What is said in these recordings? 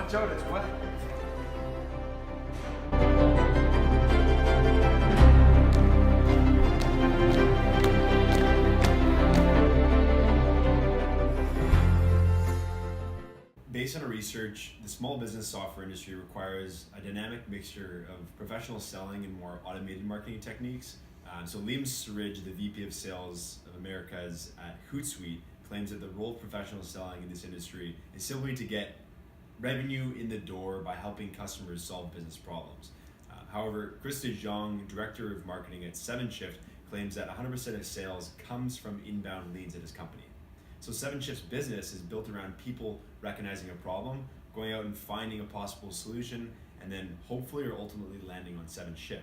Watch out, it's wet. Based on our research, the small business software industry requires a dynamic mixture of professional selling and more automated marketing techniques. So Liam Surridge, the VP of Sales of Americas at Hootsuite, claims that the role of professional selling in this industry is simply to get revenue in the door by helping customers solve business problems. However, Chris DeJong, Director of Marketing at 7Shift, claims that 100% of sales comes from inbound leads at his company. So 7Shift's business is built around people recognizing a problem, going out and finding a possible solution, and then hopefully or ultimately landing on 7Shift.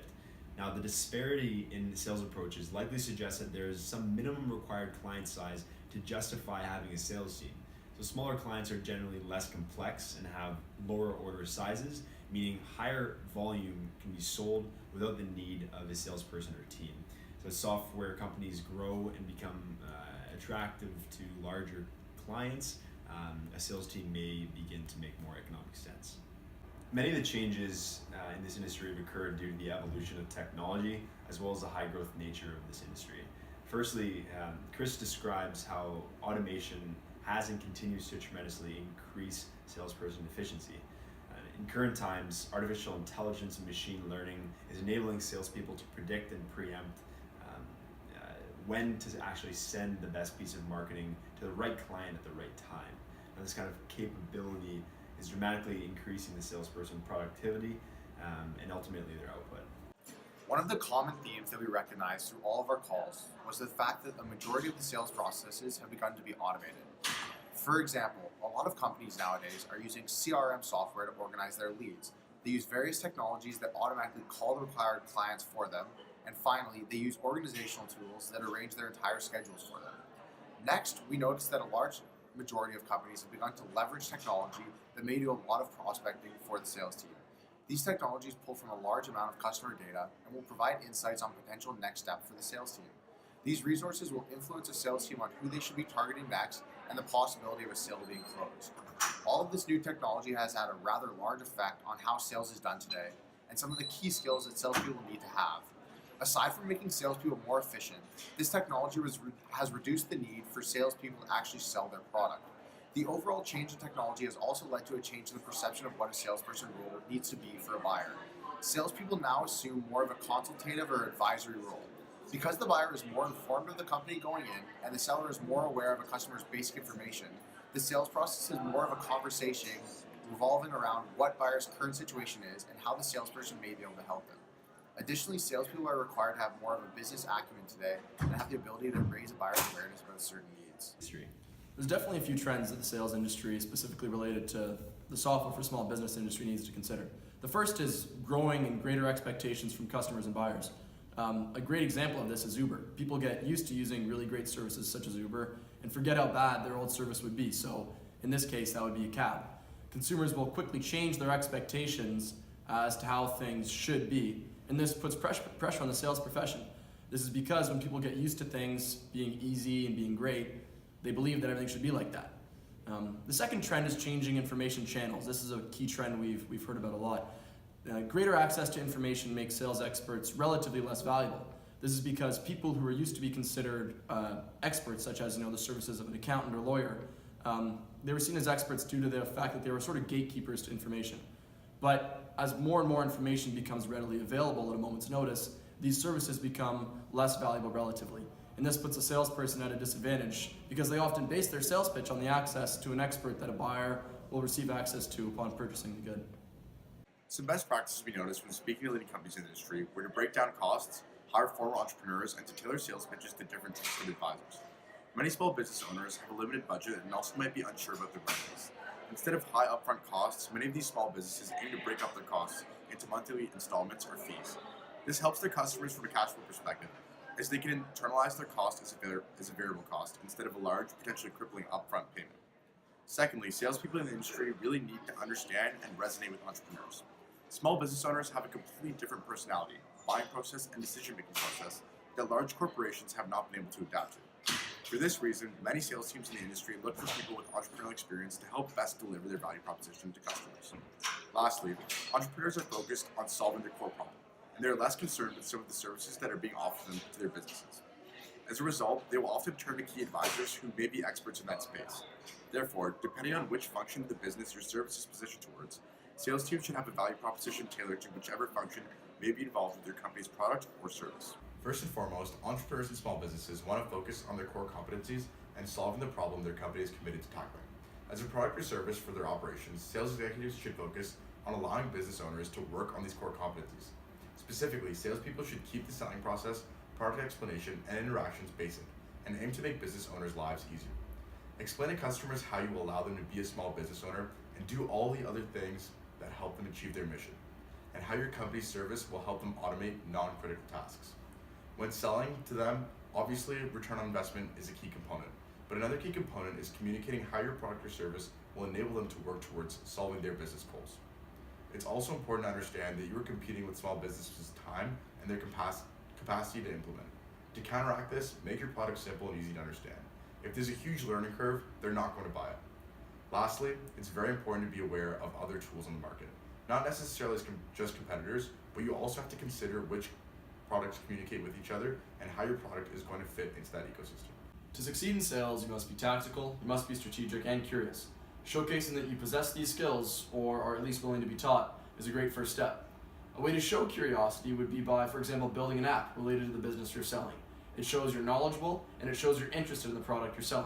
Now, the disparity in the sales approaches likely suggests that there is some minimum required client size to justify having a sales team. So smaller clients are generally less complex and have lower order sizes, meaning higher volume can be sold without the need of a salesperson or team. So as software companies grow and become attractive to larger clients, a sales team may begin to make more economic sense. Many of the changes in this industry have occurred due to the evolution of technology as well as the high growth nature of this industry. Firstly, Chris describes how automation has and continues to tremendously increase salesperson efficiency. In current times, artificial intelligence and machine learning is enabling salespeople to predict and preempt when to actually send the best piece of marketing to the right client at the right time. And this kind of capability is dramatically increasing the salesperson productivity and ultimately their output. One of the common themes that we recognized through all of our calls was the fact that the majority of the sales processes have begun to be automated. For example, a lot of companies nowadays are using CRM software to organize their leads. They use various technologies that automatically call the required clients for them. And finally, they use organizational tools that arrange their entire schedules for them. Next, we noticed that a large majority of companies have begun to leverage technology that may do a lot of prospecting for the sales team. These technologies pull from a large amount of customer data and will provide insights on potential next step for the sales team. These resources will influence a sales team on who they should be targeting next and the possibility of a sale being closed. All of this new technology has had a rather large effect on how sales is done today and some of the key skills that salespeople need to have. Aside from making salespeople more efficient, this technology has reduced the need for salespeople to actually sell their product. The overall change in technology has also led to a change in the perception of what a salesperson role needs to be for a buyer. Salespeople now assume more of a consultative or advisory role. Because the buyer is more informed of the company going in and the seller is more aware of a customer's basic information, the sales process is more of a conversation revolving around what buyer's current situation is and how the salesperson may be able to help them. Additionally, salespeople are required to have more of a business acumen today and have the ability to raise a buyer's awareness about certain needs. There's definitely a few trends that the sales industry, specifically related to the software for small business industry, needs to consider. The first is growing and greater expectations from customers and buyers. A great example of this is Uber. People get used to using really great services such as Uber and forget how bad their old service would be. So in this case, that would be a cab. Consumers will quickly change their expectations as to how things should be. And this puts pressure on the sales profession. This is because when people get used to things being easy and being great, they believe that everything should be like that. The second trend is changing information channels. This is a key trend we've heard about a lot. Greater access to information makes sales experts relatively less valuable. This is because people who are used to be considered experts, such as the services of an accountant or lawyer, they were seen as experts due to the fact that they were sort of gatekeepers to information. But as more and more information becomes readily available at a moment's notice, these services become less valuable relatively. And this puts a salesperson at a disadvantage because they often base their sales pitch on the access to an expert that a buyer will receive access to upon purchasing the good. Some best practices we noticed when speaking to leading companies in the industry were to break down costs, hire former entrepreneurs, and to tailor sales pitches to different types of advisors. Many small business owners have a limited budget and also might be unsure about their revenues. Instead of high upfront costs, many of these small businesses aim to break up their costs into monthly installments or fees. This helps their customers from a cash flow perspective, as they can internalize their cost as a variable cost instead of a large, potentially crippling upfront payment. Secondly, salespeople in the industry really need to understand and resonate with entrepreneurs. Small business owners have a completely different personality, buying process, and decision-making process that large corporations have not been able to adapt to. For this reason, many sales teams in the industry look for people with entrepreneurial experience to help best deliver their value proposition to customers. Lastly, entrepreneurs are focused on solving their core problem, and they are less concerned with some of the services that are being offered them to their businesses. As a result, they will often turn to key advisors who may be experts in that space. Therefore, depending on which function of the business your service is positioned towards, sales teams should have a value proposition tailored to whichever function may be involved with their company's product or service. First and foremost, entrepreneurs and small businesses want to focus on their core competencies and solving the problem their company is committed to tackling. As a product or service for their operations, sales executives should focus on allowing business owners to work on these core competencies. Specifically, salespeople should keep the selling process, product explanation, and interactions basic, and aim to make business owners' lives easier. Explain to customers how you will allow them to be a small business owner and do all the other things that help them achieve their mission, and how your company's service will help them automate non-critical tasks. When selling to them, obviously return on investment is a key component, but another key component is communicating how your product or service will enable them to work towards solving their business goals. It's also important to understand that you are competing with small businesses' time and their capacity to implement. To counteract this, make your product simple and easy to understand. If there's a huge learning curve, they're not going to buy it. Lastly, it's very important to be aware of other tools on the market. Not necessarily as just competitors, but you also have to consider which products communicate with each other and how your product is going to fit into that ecosystem. To succeed in sales, you must be tactical, you must be strategic and curious. Showcasing that you possess these skills, or are at least willing to be taught, is a great first step. A way to show curiosity would be by, for example, building an app related to the business you're selling. It shows you're knowledgeable, and it shows you're interested in the product you're selling.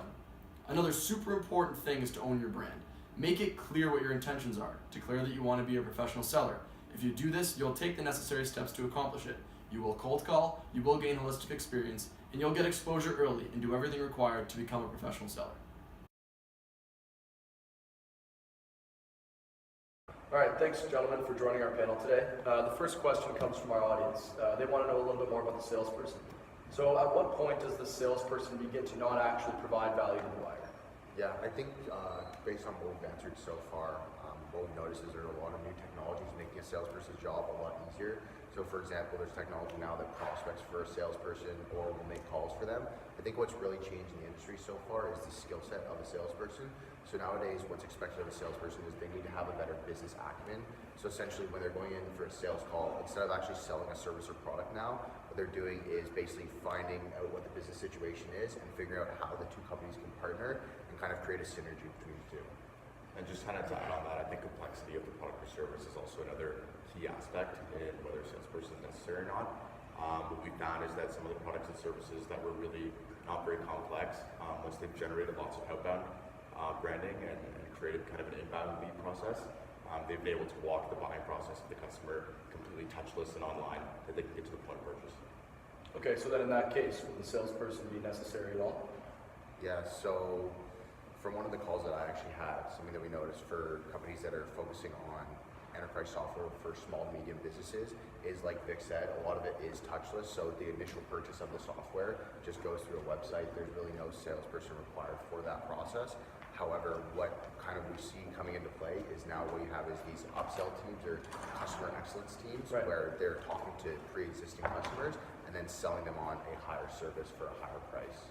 Another super important thing is to own your brand. Make it clear what your intentions are. Declare that you want to be a professional seller. If you do this, you'll take the necessary steps to accomplish it. You will cold call, you will gain holistic experience, and you'll get exposure early and do everything required to become a professional seller. All right, thanks gentlemen for joining our panel today. The first question comes from our audience. They want to know a little bit more about the salesperson. So at what point does the salesperson begin to not actually provide value to the buyer? Yeah, I think based on what we've answered so far, what we've noticed is there are a lot of new technologies making a salesperson's job a lot easier. So for example, there's technology now that prospects for a salesperson or will make calls for them. I think what's really changed in the industry so far is the skill set of a salesperson. So nowadays, what's expected of a salesperson is they need to have a better business acumen. So essentially, when they're going in for a sales call, instead of actually selling a service or product now, what they're doing is basically finding out what the business situation is and figuring out how the two companies can partner and kind of create a synergy between the two. And just kind of to add on that, I think complexity of the product or service is also another key aspect in whether a salesperson is necessary or not. What we found is that some of the products and services that were really not very complex, once they've generated lots of outbound branding and created kind of an inbound lead process, they've been able to walk the buying process of the customer completely touchless and online, that they can get to the point of purchase. Okay, so then in that case, would the salesperson be necessary at all? Yeah, so from one of the calls that I actually had, something that we noticed for companies that are focusing on enterprise software for small and medium businesses is, like Vic said, a lot of it is touchless. So the initial purchase of the software just goes through a website. There's really no salesperson required for that process. However, what kind of we see coming into play is now what you have is these upsell teams or customer excellence teams, right, where they're talking to pre-existing customers and then selling them on a higher service for a higher price.